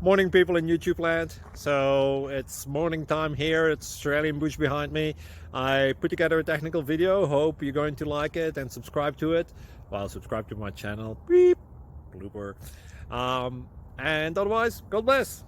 Morning, people in YouTube land. So it's morning time here. It's Australian bush behind me. I put together a technical video. Hope you're going to like it and subscribe to it. Well, subscribe to my channel. Beep. Blooper. And otherwise, God bless.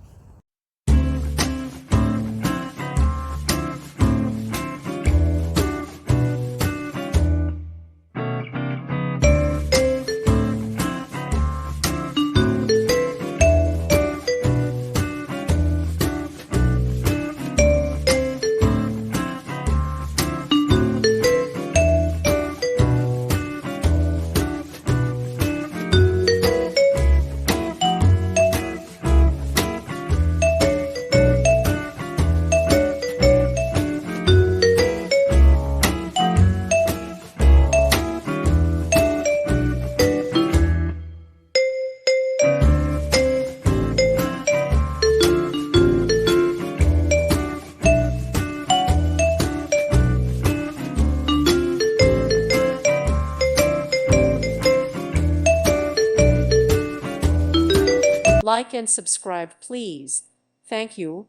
Like and subscribe, please. Thank you.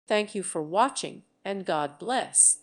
Thank you for watching, and God bless.